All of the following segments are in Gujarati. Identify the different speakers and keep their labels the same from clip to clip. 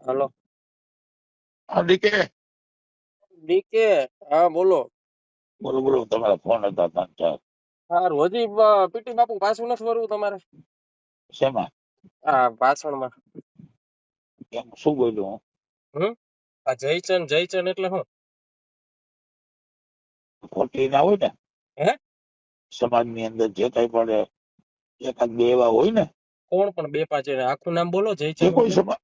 Speaker 1: હાલો.
Speaker 2: Decay
Speaker 1: decay. હા બોલો.
Speaker 2: બોલો બોલો, તમારા ફોન હતા ત્રણ ચાર.
Speaker 1: સારું, હજી પીટી બાપુ પાછું નથી વરવું તમારે?
Speaker 2: શેમાં?
Speaker 1: આ ભાષણમાં.
Speaker 2: એમ શું બોલ્યું હું?
Speaker 1: હમ આ જયચંદ એટલે શું?
Speaker 2: ખોટી ના હોય ને.
Speaker 1: હે?
Speaker 2: સમાજની અંદર જે કઈ પણ એકાદ બે એવા હોય ને,
Speaker 1: કોણ પણ બે પાંચ એને આખું નામ બોલો
Speaker 2: જે
Speaker 1: જયચંદ
Speaker 2: કોઈ
Speaker 1: એટલે?
Speaker 2: સમાજ,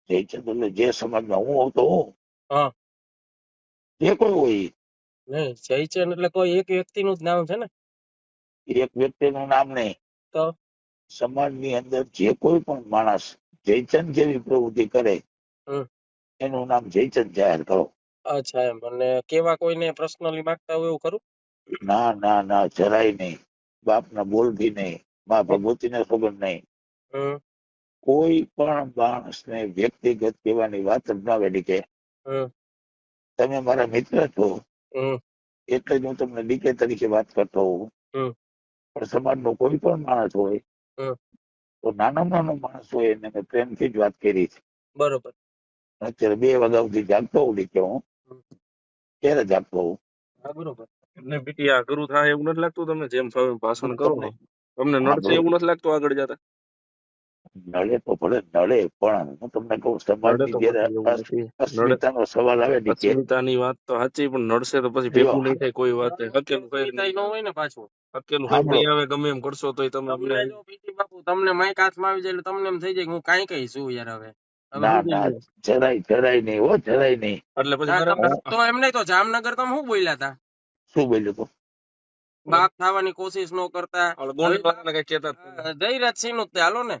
Speaker 2: જે છે એટલે જે સમાજમાં હું હોઉં તો હું,
Speaker 1: હા.
Speaker 2: જે કોઈ હોય
Speaker 1: નહીં, જયચંદ એટલે કોઈ એક વ્યક્તિનું જ નામ છે ને?
Speaker 2: એક વ્યક્તિનું નામ નહીં.
Speaker 1: તો
Speaker 2: સમાજની અંદર જે કોઈ પણ માણસ જયચંદ જેવી પ્રવૃત્તિ કરે
Speaker 1: હમ
Speaker 2: એનું નામ જયચંદ જાહેર કરો.
Speaker 1: અચ્છા, એમ. અને કેવા કોઈને પર્સનલી માંગતા હોય એવું ખરું?
Speaker 2: ના ના ના, જરાય નહીં. બાપના બોલ ભી નહીં, મા ભગવતીને સોગંદ નહીં.
Speaker 1: હમ
Speaker 2: કોઈ પણ માણસને વ્યક્તિગત કહેવાની વાત જ ના વેડી કે
Speaker 1: હમ
Speaker 2: તમે મારા મિત્ર છો
Speaker 1: હમ
Speaker 2: એટલે જ હું તમને ડીકે તરીકે વાત કરતો હોઉં.
Speaker 1: હમ
Speaker 2: પણ સમાજનો કોઈ પણ માણસ હોય
Speaker 1: હમ
Speaker 2: તો નાનામાં નાનો માણસ હોય એને મેં પ્રેમથી જ વાત કરી છે.
Speaker 1: બરોબર.
Speaker 2: અત્યારે 2 વાગ્યા સુધી જાગતો હોઉં ડીકે હું,
Speaker 1: હમ.
Speaker 2: ક્યારે જાગતો હોઉં?
Speaker 1: હા, બરોબર. એમને પીટી આ ગુરુ થાય એવું નથી લાગતું તમને? જેમ ફાવે એમ ભાષણ કરો
Speaker 2: તમને
Speaker 1: તમને નડશે
Speaker 2: સાંભળો,
Speaker 1: એવું નથી લાગતું આગળ જતા?
Speaker 2: નડે તો ભલે નડે, પણ હું તમને કહું
Speaker 1: નડે
Speaker 2: સમાજની
Speaker 1: તો
Speaker 2: જયારે
Speaker 1: પછી એવું નથી. નડે
Speaker 2: અસ્મિતાનો સવાલ આવે ડીકે,
Speaker 1: અસ્મિતાની વાત તો સાચી, પણ નડશે તો પછી
Speaker 2: જો
Speaker 1: ભેગું નહીં થાય કોઈ વાત. હકેલું કઈ નહીં હોય ને પાછું. હકેલું કઈ
Speaker 2: સાંભળો,
Speaker 1: નહીં આવે, ગમે એમ કરશો તોય તમે અમને પીટી બાપુ તમને માઈક હાથમાં આવી જાય એટલે તમને એમ થઈ જાય કે હું કાંઈ કઈ છું યાર. હવે હવે
Speaker 2: ના
Speaker 1: સમજી
Speaker 2: ના,
Speaker 1: લ્યો.
Speaker 2: જરાય નહીં હો, જરાય નહીં.
Speaker 1: એટલે પછી
Speaker 2: હું
Speaker 1: તો એમ નહીં તો જામનગર તમે શું બોલ્યા હતા?
Speaker 2: શું બોલ્યો તો?
Speaker 1: બાપ થવાની કોશિશ ન કરતા. જયરાજ સિંહ નું જ તે હાલો ને.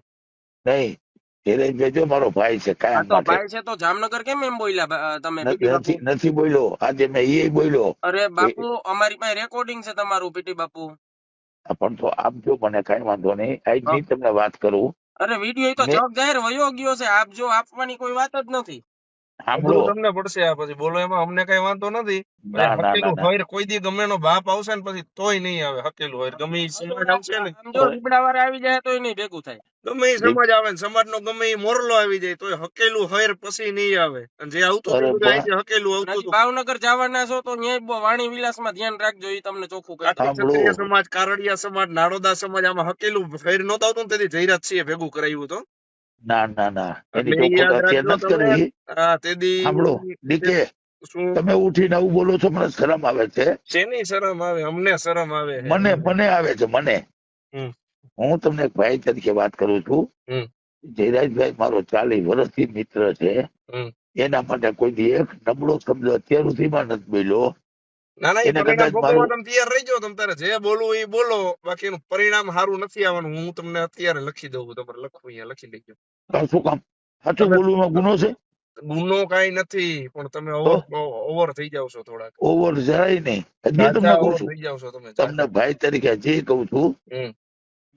Speaker 2: નહીં, ધીરેજ જો મારો ભાઈ છે
Speaker 1: આ
Speaker 2: કાયમ
Speaker 1: તો
Speaker 2: માટે.
Speaker 1: ભાઈ છે તો જામનગર કેમ એમ બોલ્યા તમે પીટી બાપુ?
Speaker 2: નથી નથી બોલ્યો, આજે મેં એ બોલ્યો.
Speaker 1: અરે બાપુ, અમારી પાસે રેકોર્ડિંગ છે તમારું પીટી બાપુ.
Speaker 2: પણ તો આપજો મને, કઈ વાંધો નહીં,
Speaker 1: હા.
Speaker 2: આજની તમને વાત કરું.
Speaker 1: અરે વિડીયો તો
Speaker 2: મેં
Speaker 1: જગ જાહેર વયો ગયો છે. આપજો, આપવાની કોઈ વાત જ નથી.
Speaker 2: સાંભળો,
Speaker 1: અઘરું તમને પડશે આ પછી બોલો, એમાં અમને કઈ વાંધો નથી.
Speaker 2: ના ના ના
Speaker 1: હકેલું
Speaker 2: ના,
Speaker 1: હોય કોઈ દી ગમે એનો બાપ આવશે ને પછી તોય નહીં આવે. હકેલું હોય ગમે ઈ સમાજ આવશે ને, આમ જો
Speaker 2: પણ
Speaker 1: લીબડા વાળા આવી જાય તોય નહીં ભેગું થાય. ગમે ઈ
Speaker 2: દીપ-
Speaker 1: સમાજ આવે ને સમાજનો ગમે ઈ મોરલો આવી જાય તોય હકેલું હોય પછી નહીં આવે. અને જે આવતું હતું
Speaker 2: અરે
Speaker 1: બધું
Speaker 2: પણ
Speaker 1: અહીંથી હકેલું આવતું હતું. ભાવનગર જવાના છો તો ન્યાય વાણી વિલાસમાં ધ્યાન રાખજો, ઈ તમને ચોખ્ખું કહી દઉં.
Speaker 2: સાંભળો,
Speaker 1: ક્ષત્રિય સમાજ, કારડિયા સમાજ, નાડોદા સમાજ આમાં હકેલું ફેર નહોતું આવતું ને તેથી જયરાજ સિંહે ભેગું કરાવ્યું હતું.
Speaker 2: ના ના ના, એની
Speaker 1: એટલે ઈ
Speaker 2: ચોખવટ
Speaker 1: યાદ
Speaker 2: અત્યારે
Speaker 1: રાખજો
Speaker 2: નથી
Speaker 1: તમે.
Speaker 2: કરવી.
Speaker 1: તેદી
Speaker 2: સાંભળો ડીકે,
Speaker 1: શું
Speaker 2: તમે ઉઠીને આવું બોલો છો, મને શરમ આવે છે.
Speaker 1: શેની શરમ આવે? અમને શરમ આવે છે.
Speaker 2: મને મને આવે છે મને.
Speaker 1: હમ
Speaker 2: હું તમને એક ભાઈ તરીકે વાત કરું છું.
Speaker 1: હમ
Speaker 2: જયરાજભાઈ મારો 40 વર્ષથી મિત્ર છે.
Speaker 1: હમ.
Speaker 2: એના માટે કોઈ દી એક નબળો શબ્દ અત્યાર સુધીમાં નથી બોલ્યો.
Speaker 1: ના ના, એ
Speaker 2: એને
Speaker 1: પરિણામ
Speaker 2: કદાચ
Speaker 1: ભોગવવા
Speaker 2: મારું
Speaker 1: તમે તૈયાર રહીજો. તમે તારે જે બોલવું એ બોલો, બાકી એનું પરિણામ સારું નથી આવવાનું. હું તમને અત્યારે લખી દઉં. તમારે લખવું અહીંયા લખી લેજો.
Speaker 2: શું કામ સાચું
Speaker 1: તમે
Speaker 2: બોલવામાં ગુનો છે?
Speaker 1: ગુનો કઈ નથી, પણ તમે
Speaker 2: તો
Speaker 1: ઓવર થઈ જાવ છો થોડાક.
Speaker 2: ઓવર જરાય નહીં. હજી તમને
Speaker 1: જાજા
Speaker 2: કહું
Speaker 1: ઓવર
Speaker 2: છું,
Speaker 1: થઈ જાવ છો તમે,
Speaker 2: તમને
Speaker 1: જાજા.
Speaker 2: ભાઈ તરીકે હજી કહું છું.
Speaker 1: હમ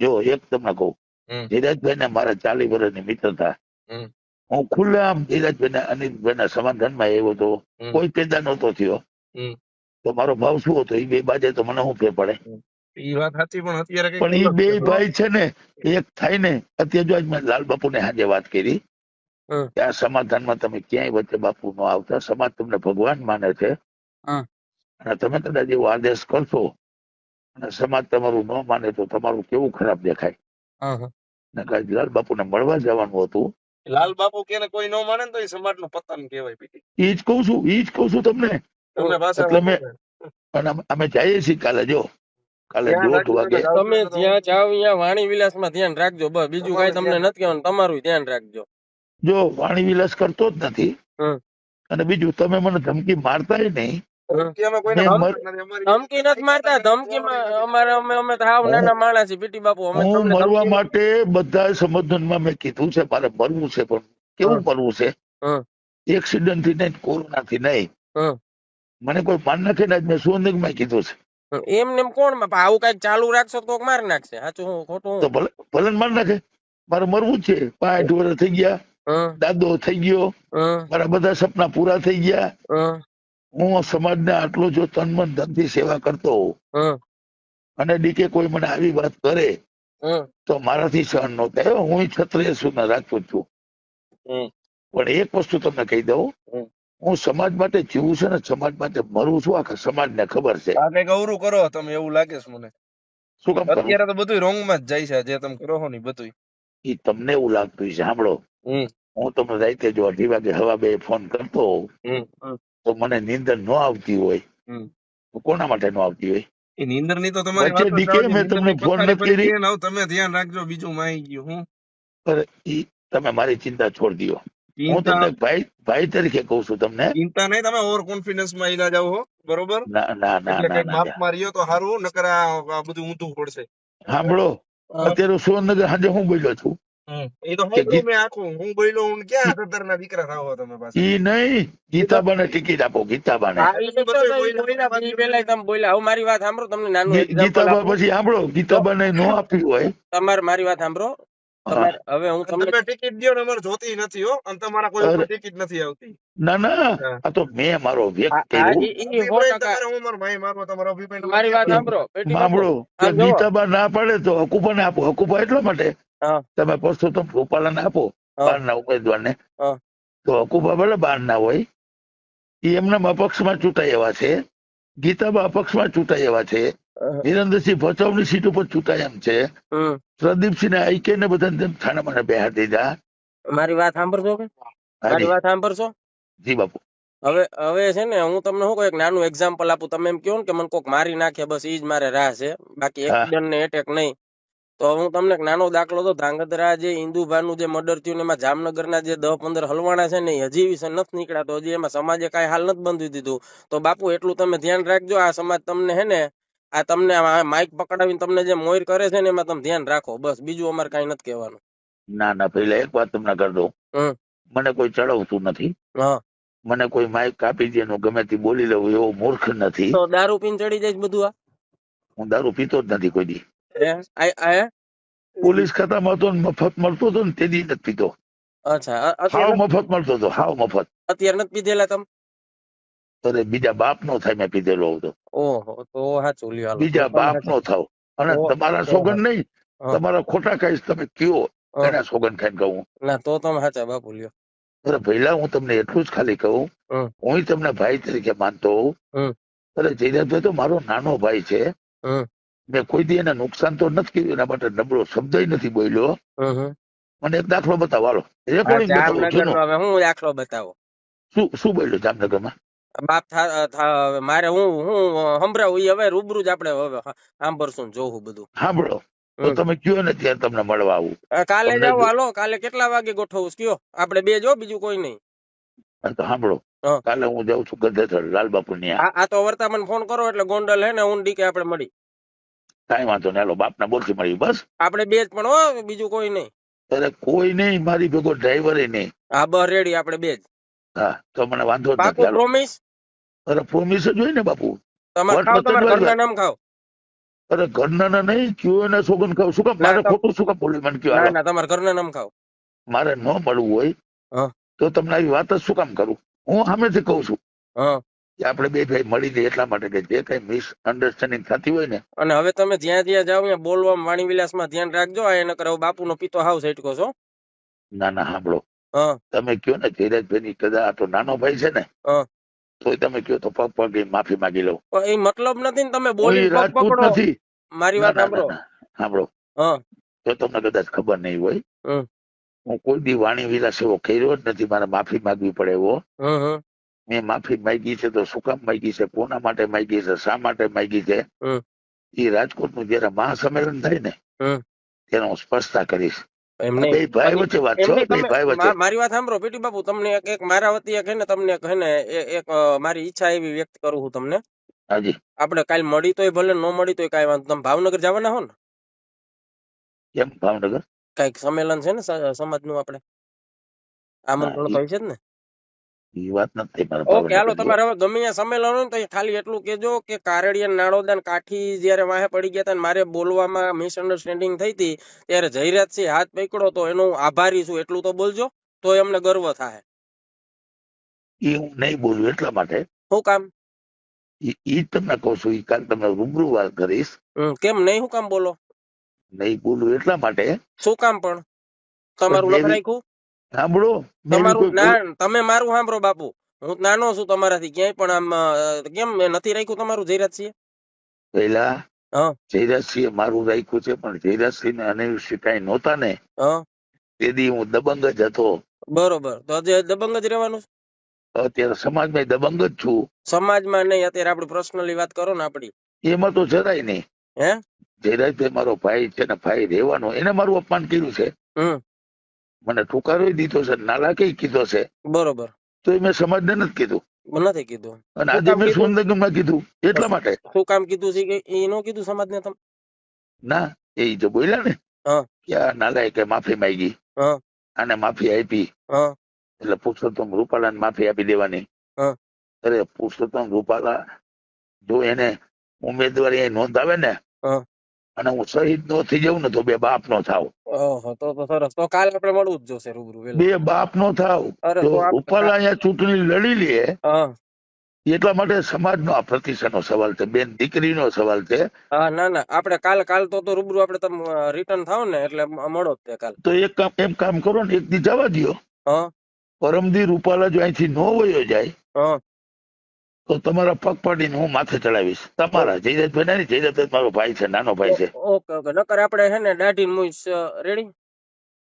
Speaker 2: જો એક તમને કહું,
Speaker 1: હમ
Speaker 2: ધીરજભાઈ ને મારા 40 વર્ષની મિત્રતા.
Speaker 1: હમ
Speaker 2: હું ખુલ્લેઆમ ધીરજભાઈ ને અનિલભાઈ ના સમાધાનમાં આવ્યો હતો.
Speaker 1: હમ
Speaker 2: કોઈ પેદા નહોતો થયો.
Speaker 1: હમ
Speaker 2: તો મારો ભાવ શું હતો? એ બે બાજે તો મને શું ફેર પડે?
Speaker 1: હમ. ઈ વાત સાચી, પણ અત્યારે કઈક
Speaker 2: પણ એ
Speaker 1: અલગ
Speaker 2: બે
Speaker 1: છે.
Speaker 2: ભાઈ છે ને, એક થાય ને. અત્યારે જો આજ મેં લાલ બાપુ ને આજે વાત કરી
Speaker 1: હમ
Speaker 2: કે આ સમાધાનમાં તમે ક્યાંય વચ્ચે બાપુ ન આવતા, સમાજ તમને ભગવાન માને છે.
Speaker 1: હમ
Speaker 2: અને તમે કદાચ એવો આદેશ કરશો અને સમાજ તમારું ન માને તો તમારું કેવું ખરાબ દેખાય.
Speaker 1: હમ.
Speaker 2: ને કાંઈ લાલ બાપુને મળવા જવાનું હતું.
Speaker 1: લાલ બાપુ કે કોઈ ન માને ને તો એ સમાજ નું પતન કહેવાય. પીટી
Speaker 2: એ જ કહું છું તમને.
Speaker 1: તમે પાછા
Speaker 2: એટલે
Speaker 1: વાંધો
Speaker 2: મેં,
Speaker 1: ને.
Speaker 2: અને અમે જઈએ છીએ કાલે. જો કાલે
Speaker 1: ધ્યાન
Speaker 2: 1:30
Speaker 1: રાખજો
Speaker 2: વાગે.
Speaker 1: એટલે તમે જ્યાં જાવ ત્યાં વાણી વિલાસ માં ધ્યાન રાખજો. બસ બીજું કઈ તમને નથી કહેવાનું. તમારું ધ્યાન રાખજો.
Speaker 2: જો વાણી વિલાસ કરતો જ નથી.
Speaker 1: હમ.
Speaker 2: અને બીજું, તમે મને ધમકી મારતાય નહીં.
Speaker 1: ધમકી અમે કોઈને
Speaker 2: મેં
Speaker 1: મારતા જ નથી. ધમકી નથી મારતા. ધમકીમાં અમે તો હાવ નાના માણસ છીએ પીટી બાપુ. અમે
Speaker 2: હું
Speaker 1: તમને
Speaker 2: મરવા
Speaker 1: ધમકી નથી.
Speaker 2: માટે બધા સંબોધનમાં મેં કીધું છે મારે મરવું છે. પણ કેવું
Speaker 1: હમ
Speaker 2: મરવું છે?
Speaker 1: હમ
Speaker 2: એક્સિડન્ટ થી નહીં, કોરોના થી નહીં.
Speaker 1: હમ
Speaker 2: મને કોઈ માર નાખે ને, મેં સુવર્ણમાં કીધું છે.
Speaker 1: એમને એમ કોણ આવું કઈક ચાલુ રાખશો તો કોક મારી નાખશે. સાચું હું ખોટું
Speaker 2: તો
Speaker 1: હું?
Speaker 2: ભલે ભલે ને માર નાખે, મારે મરવું જ છે. 65 વર્ષ થઈ ગયા,
Speaker 1: હમ
Speaker 2: દાદો થઈ ગયો,
Speaker 1: હમ
Speaker 2: મારા બધા સપના પૂરા થઈ ગયા.
Speaker 1: હમ
Speaker 2: હું સમાજને આટલો જો તન મન ધનથી સેવા કરતો હોઉં
Speaker 1: હમ
Speaker 2: અને ડીકે કોઈ મને આવી વાત કરે
Speaker 1: હમ
Speaker 2: તો મારાથી સહન ન થાય. હું ક્ષત્રિય સુના રાજપૂત છું.
Speaker 1: હમ
Speaker 2: પણ એક વસ્તુ તમને કહી દઉં,
Speaker 1: હમ.
Speaker 2: હું સમાજ માટે જીવું છું ને સમાજ માટે મરું છું, આખા સમાજને ખબર છે.
Speaker 1: આ કઈક અવરું કરો તમે, એવું લાગે છે મને.
Speaker 2: શું કામ કરું?
Speaker 1: અત્યારે તો બધું રોંગ માં જ જાય છે, જે તમે કરો છો ને ઈ બધું.
Speaker 2: એ તમને એવું લાગતું છે. સાંભળો,
Speaker 1: હમ
Speaker 2: હું તમને રાતે જો 2:30 વાગે હવા બે ફોન કરતો હોઉં
Speaker 1: હમ
Speaker 2: તો મને નીંદર ન આવતી હોય
Speaker 1: હમ.
Speaker 2: તો કોના માટે ન આવતી હોય?
Speaker 1: એ નીંદર ની તો તમારી
Speaker 2: વચ્ચે
Speaker 1: વાત જ
Speaker 2: દી
Speaker 1: જવા
Speaker 2: કે
Speaker 1: દો.
Speaker 2: મેં
Speaker 1: નીંદર
Speaker 2: તમને
Speaker 1: ની
Speaker 2: ફોન
Speaker 1: પથારી
Speaker 2: નથી
Speaker 1: પડી
Speaker 2: કરી,
Speaker 1: ગઈ ને, હવે તમે ધ્યાન રાખજો, બીજું માં ગયું હું.
Speaker 2: પણ ઈ તમે મારી ચિંતા છોડી દો. હું
Speaker 1: ચિંતા
Speaker 2: તમને ભાઈ ભાઈ તરીકે કહું છું તમને.
Speaker 1: ચિંતા નહીં, તમે ઓવર કોન્ફિડન્સ માં ઈલા જાવ હો, બરોબર?
Speaker 2: ના ના ના
Speaker 1: એટલે
Speaker 2: ના
Speaker 1: કઈક
Speaker 2: ના
Speaker 1: માપ
Speaker 2: ના.
Speaker 1: માં રહ્યો તો સારું, નકર આ બધું ઊંધું પડશે.
Speaker 2: સાંભળો, અત્યારે સુરેન્દ્રનગર સાંજે હું બોલ્યો છું
Speaker 1: એ તો
Speaker 2: કે
Speaker 1: સાંભળ્યું મેં આખું. હું બોલ્યો, હું ક્યાં સત્તર ના દીકરા થાવો તમે પાછા?
Speaker 2: ઈ નહીં, ગીતાબાને ટિકિટ આપો. ગીતાબાને.
Speaker 1: હા, ઈ બધું બોલ્યા.
Speaker 3: પેલા તમે બોલ્યા. હવે મારી વાત સાંભળો, તમને નાનું એક્ઝામ્પલ
Speaker 2: ગીતાબા
Speaker 3: આપું.
Speaker 2: પછી સાંભળો, ગીતાબાને નો આપી હોય.
Speaker 3: તમારે મારી વાત સાંભળો.
Speaker 2: હા.
Speaker 3: તમારે હવે હું તમને
Speaker 1: તમે ટિકિટ દો ને, અમારે જોતી નથી હો, અને તમારા કોઈ ઉપર
Speaker 2: અરે,
Speaker 1: ટિકિટ નથી આવતી.
Speaker 2: ના ના,
Speaker 1: હા.
Speaker 2: આ તો મેં મારો વ્યક્ત
Speaker 3: હા,
Speaker 2: કર્યું.
Speaker 3: ઈ 100%
Speaker 1: અભિપ્રાય તમારે, હું મારો ભાઈ મારો, તમારો અભિપ્રાય તમારે
Speaker 3: મારી વાત
Speaker 1: ક્યાં
Speaker 3: સાંભળો પેટી બાપુ.
Speaker 2: સાંભળો કે
Speaker 3: આમ જોવો.
Speaker 2: ગીતાબા ના પાડે તો હકુબાને આપો. હકુબા એટલા માટે
Speaker 3: હા
Speaker 2: તમે પરસોત્તમ રૂપાલાને આપો,
Speaker 3: હા
Speaker 2: બહારના ઉમેદવારને.
Speaker 3: હા
Speaker 2: તો હકુબા ભલે બહાર ના હોય, એ એમના અપક્ષમાં ચૂંટાઈ એવા છે. ગીતાબા અપક્ષમાં ચૂંટાઈ એવા છે. વિરેન્દ્રસિંહ ભચાઉની સીટ ઉપર ચૂંટાય એમ છે.
Speaker 3: હમ.
Speaker 2: પ્રદીપસિંહ આઈકે ને બધા થાણામાં બેહાર દીધા.
Speaker 3: મારી વાત સાંભળજો કે મારી
Speaker 2: હાજી
Speaker 3: વાત સાંભળશો.
Speaker 2: જી બાપુ.
Speaker 3: હવે છે ને, હું તમને શું કહું, એક નાનું એક્ઝામ્પલ આપું. તમે એમ કહો ને કે મને કોક મારી નાખે, બસ ઈ જ મારે રાહ છે, બાકી
Speaker 2: હા
Speaker 3: એક્સિડન્ટ ને એટેક નહીં. તો હું તમને એક નાનો દાખલો દઉં. ધ્રાંગધ્રા જે ઇન્દુભાનું જે મર્ડર થયું ને, એમાં જામનગરના જે 10-15 હલવાણા છે ને, એ હજી વિશે નથી નીકળ્યા. તો હજી એમાં સમાજે કાંઈ હાલ નથી બંધી દીધું. તો બાપુ એટલું તમે ધ્યાન રાખજો. આ સમાજ તમને હે ને, આ તમને માઇક પકડાવીને તમને જે મોર કરે છે ને, એમાં તમે ધ્યાન રાખો. બસ બીજું અમારે કાંઈ નથી કહેવાનું.
Speaker 2: ના ના, પેલા એક વાત તમને કરી દઉં.
Speaker 3: હમ.
Speaker 2: મને કોઈ ચડાવતું નથી.
Speaker 3: હા,
Speaker 2: મને કોઈ માઇક કાપી દે એનું ગમે તે બોલી લઉં એવો મૂર્ખ નથી.
Speaker 3: તો દારૂ પીને ચડી જાય છે બધું આ?
Speaker 2: હું દારૂ પીતો જ નથી કોઈ દી.
Speaker 3: હે? હે?
Speaker 2: પોલીસ ખાતામાં હતો ને મફત મળતો હતો ને તે દી નથી પીતો.
Speaker 3: અચ્છા,
Speaker 2: હાવ
Speaker 3: અત્યારે
Speaker 2: મફત મળતો હતો, હાવ મફત.
Speaker 3: નથી પીધેલા તમે?
Speaker 2: અરે બીજા બાપ નો થાય મેં પીધેલો હતો.
Speaker 3: ઓહો, તો સાચું લ્યો, હાલો. તો
Speaker 2: બીજા
Speaker 3: તમે
Speaker 2: બાપ
Speaker 3: સાચા.
Speaker 2: નો થાવ. અને
Speaker 3: તો
Speaker 2: તમારા
Speaker 3: તો
Speaker 2: સોગન
Speaker 3: સાચું.
Speaker 2: નહીં,
Speaker 3: હા,
Speaker 2: તમારા ખોટા કહીશ તમે કયો
Speaker 3: હા.
Speaker 2: એના સોગન ખાઈને કહું.
Speaker 3: ના, તો તમે સાચા બાપુ લ્યો.
Speaker 2: અરે પહેલા હું તમને એટલું જ ખાલી કહું,
Speaker 3: હમ
Speaker 2: હું તમને ભાઈ તરીકે માનતો હોઉં.
Speaker 3: હમ
Speaker 2: અરે જયરાજભાઈ તો મારો નાનો ભાઈ છે.
Speaker 3: હમ
Speaker 2: મેં કોઈ દી એને નુકસાન તો નથી કર્યું, એના માટે નબળો શબ્દ નથી બોલ્યો.
Speaker 3: હમ.
Speaker 2: મને એક દાખલો બતાવો, હાલો.
Speaker 3: આ
Speaker 2: રેકોર્ડિંગ બતાવો
Speaker 3: જામનગર
Speaker 2: જૂનો.
Speaker 3: નો હવે હું દાખલો બતાવો.
Speaker 2: શું શું બોલ્યો જામનગરમાં?
Speaker 3: બાપ મારે હું સંભળાવું ઈ હવે રૂબરૂ જ આપણે હવે સાંભળશું ને જોવું બધું.
Speaker 2: સાંભળો તો
Speaker 3: હમ.
Speaker 2: તમે કયો ને ત્યારે તમને મળવા આવું.
Speaker 3: કાલે
Speaker 2: તમને
Speaker 3: જાવ,
Speaker 2: જો
Speaker 3: હાલો. કાલે કેટલા વાગે ગોઠવું કયો? આપણે બે જો, બીજું કોઈ નહીં.
Speaker 2: તો સાંભળો,
Speaker 3: હા.
Speaker 2: કાલે હું જાઉં છું ગધેથર લાલબાપુ ન્યા.
Speaker 3: આ તો વર્તા મને ફોન કરો એટલે ગોંડલ હે ને, હું ડીકે આપણે મળી.
Speaker 2: કાંઈ વાંધો નહીં, હાલો બાપના બોલથી મળી બસ.
Speaker 3: આપણે બે જ પણ હો, બીજું કોઈ નહીં.
Speaker 2: અરે કોઈ નહીં, મારી ભેગો ડ્રાઈવર નહીં.
Speaker 3: હા, બસ રેડી, આપણે બે જ.
Speaker 2: હા તો મને વાંધો જ
Speaker 3: બાપુ
Speaker 2: નથી, હાલો.
Speaker 3: પ્રોમિસ?
Speaker 2: અરે પ્રોમિસ જ હોય ને બાપુ.
Speaker 3: તમારે
Speaker 2: વટ
Speaker 3: ખાવ,
Speaker 2: વચન
Speaker 3: તમારા
Speaker 2: વાળી
Speaker 3: ઘરના
Speaker 2: વાત.
Speaker 3: નામ ખાવ.
Speaker 2: અરે ઘરના નહીં, કયો એને સોગન ખાવ. શું કામ
Speaker 3: ના
Speaker 2: મારે ખોટું શું કામ બોલ્યું મને કયો,
Speaker 3: ના
Speaker 2: હાલો.
Speaker 3: ના, તમારા ઘરના નામ ખાવ.
Speaker 2: મારે ન મળવું હોય
Speaker 3: હા
Speaker 2: તો તમને આવી વાત જ શું કામ કરું? હું સામેથી કહું છું
Speaker 3: હા.
Speaker 2: કે આપણે બે ભાઈ મળી જઈએ એટલા માટે કે જે કઈ મિસઅન્ડરસ્ટેન્ડિંગ થતી હોય ને.
Speaker 3: અને હવે તમે જ્યાં જ્યાં જાઓ ત્યાં બોલવામાં વાણી વિલાસમાં ધ્યાન રાખજો. આ એને કરે બાપુનો પિતો હાવ સેટકો છો.
Speaker 2: ના ના, સાંભળો,
Speaker 3: હા
Speaker 2: તમે કયો ને ધીરજભાઈ ની કદાચ આ તો નાનો ભાઈ છે ને,
Speaker 3: હા.
Speaker 2: તોય તમે કયો તો પગ પગ માફી માંગી લઉં.
Speaker 3: પણ એ મતલબ નથી ને, તમે
Speaker 2: હું
Speaker 3: બોલીને
Speaker 2: એ
Speaker 3: પગ
Speaker 2: રાજપૂત
Speaker 3: પકડો.
Speaker 2: નથી.
Speaker 3: મારી
Speaker 2: ના
Speaker 3: વાત
Speaker 2: ના ના
Speaker 3: સાંભળો.
Speaker 2: ના, સાંભળો,
Speaker 3: હા.
Speaker 2: જો તમને કદાચ ખબર નહીં હોય,
Speaker 3: હમ
Speaker 2: હું કોઈ દી વાણી વિલાસ એવો કર્યો જ નથી. મારે માફી માંગવી પડે એવો.
Speaker 3: હમ
Speaker 2: મેં માફી માંગી છે તો શું કામ માંગી છે, કોના માટે માંગી છે, શા માટે માંગી છે,
Speaker 3: હમ
Speaker 2: એ રાજકોટનું જયારે મહાસંમેલન થાય ને
Speaker 3: હમ.
Speaker 2: ત્યારે હું સ્પષ્ટતા કરીશ.
Speaker 3: એમ
Speaker 2: આ
Speaker 3: નહીં.
Speaker 2: બે ભાઈ
Speaker 3: પછી
Speaker 2: વચ્ચે વાત
Speaker 3: એમ
Speaker 2: છે,
Speaker 3: નહીં,
Speaker 2: બે
Speaker 3: તમે
Speaker 2: ભાઈ વચ્ચે.
Speaker 3: મારી વાત સાંભળો પેટી બાપુ. તમને એક મારા વતી એક હે ને, તમને એક હે ને, એક મારી ઈચ્છા એવી વ્યક્ત કરું છું તમને.
Speaker 2: હાજી.
Speaker 3: આપણે કાલ મળી તોય ભલે, ન મળી તોય કાંઈ વાંધો. તમે ભાવનગર જવાના હો ને?
Speaker 2: કેમ ભાવનગર?
Speaker 3: કઈક સંમેલન છે ને સમાજનું, આપણે આમંત્રણ તો છે જ ને?
Speaker 2: એ વાત નથી મારા
Speaker 3: ઓકે, હાલો.
Speaker 2: ભાવનગર જેવા.
Speaker 3: તમારે હવે ગમે ત્યાં સંમેલન હોય ને, તો ખાલી એટલું કેજો કે કારડિયા નાળોદા ને કાઠી જયારે વાહે પડી ગયા હતા ને મારે બોલવામાં મિસઅન્ડરસ્ટેન્ડિંગ થઈ હતી, ત્યારે જયરાજસિંહ હાથ પકડો તો એનો હું આભારી છું, એટલું તો બોલજો. તો એમને ગર્વ થાય.
Speaker 2: એ હું નહીં બોલું એટલા માટે.
Speaker 3: શું કામ?
Speaker 2: ઈ તમને કહું છું, ઈ કાલ તમને રૂબરૂ વાત કરીશ.
Speaker 3: કેમ નહીં? શું કામ બોલો?
Speaker 2: નહીં બોલું એટલા માટે
Speaker 3: શું કામ? પણ
Speaker 2: પણ
Speaker 3: તમારું લખ
Speaker 2: દેવી
Speaker 3: રાખ્યું.
Speaker 2: સાંભળો મેં એવી
Speaker 3: તમારું
Speaker 2: કોઈ
Speaker 3: તમે મારું સાંભળો બાપુ, હું નાનો છું તમારાથી ક્યાંય, પણ આમ કેમ મેં નથી રાખ્યું તમારું જયરાજસિંહ?
Speaker 2: પહેલા
Speaker 3: હા
Speaker 2: જયરાજસિંહે મારું રાખ્યું છે, પણ જયરાજસિંહ ને અનિરુદ્ધસિંહ કાંઈ નહોતા ને
Speaker 3: હા
Speaker 2: તેથી હું દબંગ જ હતો.
Speaker 3: બરોબર, તો હજી દબંગ જ રહેવાનું છે?
Speaker 2: અત્યારે સમાજમાં દબંગ જ છું.
Speaker 3: સમાજમાં નહીં, અત્યારે આપણે પર્સનલી વાત કરો ને આપડી.
Speaker 2: એમાં તો જરાય નહીં.
Speaker 3: હે
Speaker 2: જયરાજભાઈ મારો ભાઈ છે ને, ભાઈ રહેવાનો. એને મારું અપમાન કર્યું છે,
Speaker 3: હમ
Speaker 2: મને ઠુકારો દીધો છે, નાલાયકી કીધો છે,
Speaker 3: બરોબર,
Speaker 2: તો એ મેં સમાજને નથી કીધું.
Speaker 3: નથી કીધું.
Speaker 2: અને
Speaker 3: શું
Speaker 2: આજે
Speaker 3: કામ
Speaker 2: મેં
Speaker 3: કીધું?
Speaker 2: સુંદરગમમાં કીધું એટલા માટે.
Speaker 3: શું કામ કીધું છે કે એ નો કીધું સમાજને તમે?
Speaker 2: ના, એ જો બોલ્યા ને
Speaker 3: હા
Speaker 2: કે આ નાલાયકે માફી માંગી,
Speaker 3: હા
Speaker 2: આને માફી આપી,
Speaker 3: હા
Speaker 2: એટલે પુરુષોત્તમ રૂપાલાને માફી આપી દેવાની.
Speaker 3: હા
Speaker 2: અરે પુરુષોત્તમ રૂપાલા જો એને ઉમેદવારી નોંધાવે ને
Speaker 3: હા.
Speaker 2: અને હું શહીદ નો થઈ જાઉં ને તો બે બાપ નો થાવ.
Speaker 3: ઓહો, તો સરસ. તો કાલે આપણે મળવું જ જોશે રૂબરૂ વેલા.
Speaker 2: બે બાપ નો થાવ.
Speaker 3: અરે
Speaker 2: જો
Speaker 3: તો
Speaker 2: રૂપાલા અહીંયા ચૂંટણી લડી લે
Speaker 3: હા
Speaker 2: એટલા માટે સમાજનો આ પ્રતિષ્ઠાનો સવાલ છે, બેન દીકરીનો સવાલ છે.
Speaker 3: હા, ના ના, આપણે કાલ તો રૂબરૂ આપણે તમે રિટર્ન થાવ ને એટલે મળો જ તે કાલ.
Speaker 2: તો એમ કામ કરો ને, એક દી જવા દ્યો.
Speaker 3: હા
Speaker 2: પરમદી રૂપાલા જો અહીંથી નો વયો જાય
Speaker 3: હા
Speaker 2: તો તમારા પગ પાડીને હું માથે ચડાવીશ. તમારા જયરાજભાઈ નહીં, જયરાજભાઈ મારો ભાઈ છે, નાનો ભાઈ છે.
Speaker 3: ઓકે ઓકે, નકર આપણે હે ને દાઢી મુઈસ રેડી?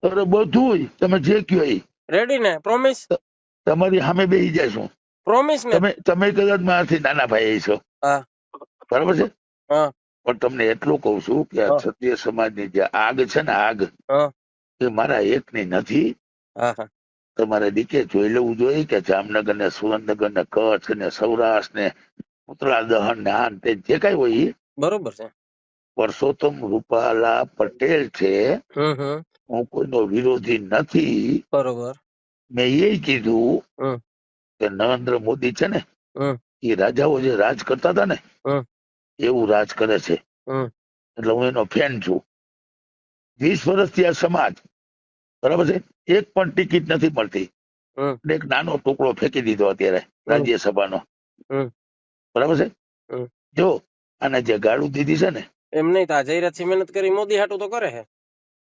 Speaker 2: અરે બધું તમે જે કયો એ
Speaker 3: રેડી ને? પ્રોમિસ?
Speaker 2: તમારી સામે બેસી જઈશું.
Speaker 3: પ્રોમિસ ને?
Speaker 2: તમે કદાચ મારાથી નાના ભાઈ છો,
Speaker 3: હા
Speaker 2: બરાબર છે,
Speaker 3: હા
Speaker 2: પણ તમને એટલું કઉ છું કે આ
Speaker 3: હા
Speaker 2: ક્ષત્રિય સમાજની જે આગ છે ને, આગ
Speaker 3: હા
Speaker 2: એ મારા એકની નથી.
Speaker 3: હા હા
Speaker 2: તમારે દીકે જોઈ લેવું જોઈએ કે જામનગર ને, સુરેન્દ્રનગર ને, કચ્છ ને, સૌરાષ્ટ્ર ને, ઉત્તરા દહન ને, આ તે જે કઈ હોય એ
Speaker 3: બરોબર છે.
Speaker 2: પરસોત્તમ રૂપાલા પટેલ છે.
Speaker 3: હમ.
Speaker 2: હું કોઈનો વિરોધી નથી.
Speaker 3: બરોબર.
Speaker 2: મેં એ કીધું
Speaker 3: હમ
Speaker 2: કે નરેન્દ્ર મોદી છે ને,
Speaker 3: હમ
Speaker 2: એ રાજાઓ જે રાજ કરતા હતા ને
Speaker 3: હમ
Speaker 2: એવું રાજ કરે છે.
Speaker 3: હમ
Speaker 2: એટલે હું એનો ફેન છું. 20 વર્ષથી આ સમાજ, બરાબર છે, એક પણ ટિકિટ નથી મળતી.
Speaker 3: હમ
Speaker 2: એટલે એક નાનો ટુકડો ફેંકી દીધો અત્યારે રાજ્યસભાનો,
Speaker 3: હમ
Speaker 2: બરાબર છે.
Speaker 3: હમ.
Speaker 2: જો આને જે ગાળું દીધી છે ને,
Speaker 3: એમ નહીં, તા જયરાજસિંહ મહેનત કરી મોદી હાટું તો કરે છે.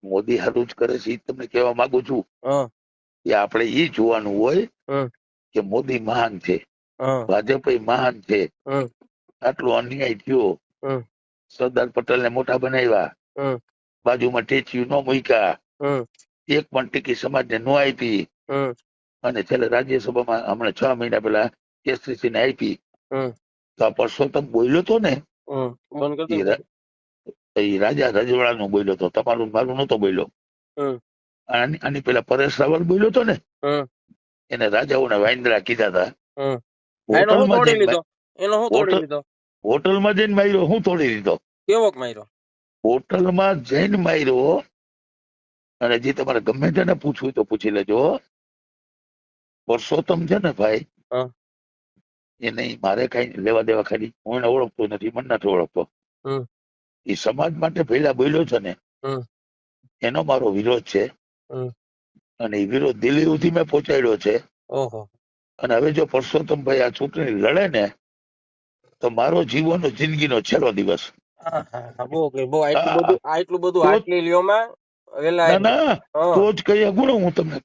Speaker 2: મોદી હારું જ કરે છે. એ તમને કહેવા માંગુ છું
Speaker 3: હા
Speaker 2: કે આપણે એ જોવાનું હોય
Speaker 3: હમ
Speaker 2: કે મોદી મહાન છે,
Speaker 3: હા
Speaker 2: ભાજપ મહાન છે.
Speaker 3: હમ
Speaker 2: આટલો અન્યાય થયો,
Speaker 3: હમ
Speaker 2: સરદાર પટેલ ને મોટા બનાવ્યા,
Speaker 3: હમ
Speaker 2: બાજુમાં ટેચ્યુ ન મૂક્યા,
Speaker 3: હમ
Speaker 2: એક પણ ટિકિટ સમાજને ન આપી,
Speaker 3: હમ
Speaker 2: અને છેલ્લે રાજ્યસભામાં હમણાં 6 મહિના પહેલા કેસરીસી ને આપી.
Speaker 3: હમ
Speaker 2: તો આ પરસોત્તમ બોલ્યો તો ને,
Speaker 3: બંધ કરી દો.
Speaker 2: એ રાજા રજવાડાનું બોલ્યો તો, તમારું મારું નતો બોલ્યો.
Speaker 3: હમ
Speaker 2: આની પેલા પરેશ રાવલ બોલ્યો તો ને,
Speaker 3: હમ
Speaker 2: એને રાજાઓને વાંદરા કીધા હતા.
Speaker 3: હમ. એનો હું
Speaker 2: હોટલમાં
Speaker 3: તોડી
Speaker 2: જઈને
Speaker 3: લીધો? એનો હું તોડી લીધો?
Speaker 2: હોટલમાં જઈને માર્યો, હું તોડી દીધો.
Speaker 3: કેવોક માર્યો?
Speaker 2: હોટલમાં જઈને માર્યો. અને જે તમારે ગમે તેને પૂછવું તો પૂછી લેજો. પરસોત્તમ છે ને ભાઈ,
Speaker 3: હા
Speaker 2: એ નહીં, મારે કઈ લેવા દેવા ખાલી, હું એને ઓળખતો નથી, મને નથી ઓળખતો.
Speaker 3: હમ
Speaker 2: એ સમાજ માટે પહેલા બોલ્યો છે ને,
Speaker 3: હમ
Speaker 2: એનો મારો વિરોધ છે.
Speaker 3: હમ.
Speaker 2: અને એ વિરોધ દિલ્હી સુધી મેં પહોંચાડ્યો છે.
Speaker 3: ઓહો.
Speaker 2: અને હવે જો પરસોત્તમભાઈ આ ચૂંટણી લડે ને તો મારો જીવનનો જિંદગીનો છેલ્લો દિવસ.
Speaker 3: બહુ આટલું બધું આટલી લ્યોમાં વેલા
Speaker 2: ના ના,
Speaker 3: હા.
Speaker 2: તો જ કહી શકું ને હું તમને.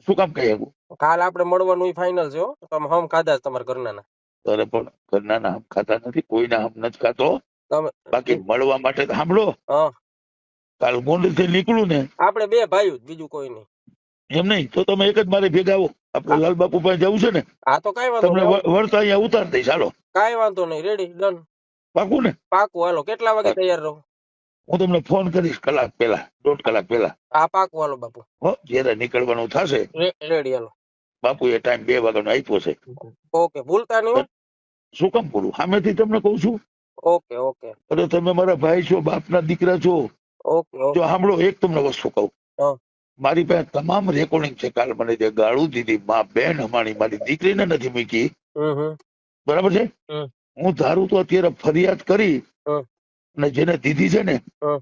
Speaker 2: શું કામ કહી શકું?
Speaker 3: કાલ આપણે મળવાનું ફાઇનલ છે હો. તમે હમ ખાધા છે તમારા ઘરના?
Speaker 2: અરે પણ ઘરના હમ ખાતા નથી, કોઈના હમ નથી ખાતો.
Speaker 3: તમે
Speaker 2: બાકી મળવા માટે સાંભળો,
Speaker 3: હા,
Speaker 2: કાલ ગોંડલ થી નીકળું ને,
Speaker 3: આપણે બે ભાઈ બીજું કોઈ નહીં.
Speaker 2: એમ નહીં તો તમે એક જ મારે ભેગા આવો. આપણે લાલબાપુ પાસે જવું છે ને,
Speaker 3: હા તો કઈ વાંધો
Speaker 2: તમને
Speaker 3: નહીં,
Speaker 2: વળતા અહીંયા ઉતાર દઈશ. હાલો,
Speaker 3: કઈ વાંધો નહીં, રેડી ડન.
Speaker 2: પાકું ને?
Speaker 3: પાકું. હાલો, કેટલા વાગે તૈયાર રહો?
Speaker 2: હું તમને ફોન કરીશ કલાક પહેલા, 1.5 કલાક પહેલા.
Speaker 3: હા પાકું. હાલો બાપુ,
Speaker 2: હો, જયારે નીકળવાનું થશે.
Speaker 3: રેડી. હાલો
Speaker 2: બાપુ એ ટાઈમ 2 વાગ્યાનો આપ્યો છે.
Speaker 3: ઓકે, ભૂલતા નહીં.
Speaker 2: શું કામ બોલું? સામેથી તમને કઉ છું.
Speaker 3: ઓકે ઓકે
Speaker 2: અરે તમે મારા ભાઈ છો, બાપના દીકરા છો.
Speaker 3: Okay okay.
Speaker 2: જો સાંભળો, એક તમને વસ્તુ કહું.
Speaker 3: હા
Speaker 2: મારી પાસે તમામ રેકોર્ડિંગ છે. કાલ મને જે ગાળું દીધી મા બેન અમારી, મારી દીકરીને નથી મૂકી,
Speaker 3: હમ
Speaker 2: બરાબર છે.
Speaker 3: હમ
Speaker 2: હું ધારું તો અત્યારે ફરિયાદ કરી
Speaker 3: હમ
Speaker 2: અને જેને દીધી છે ને
Speaker 3: હમ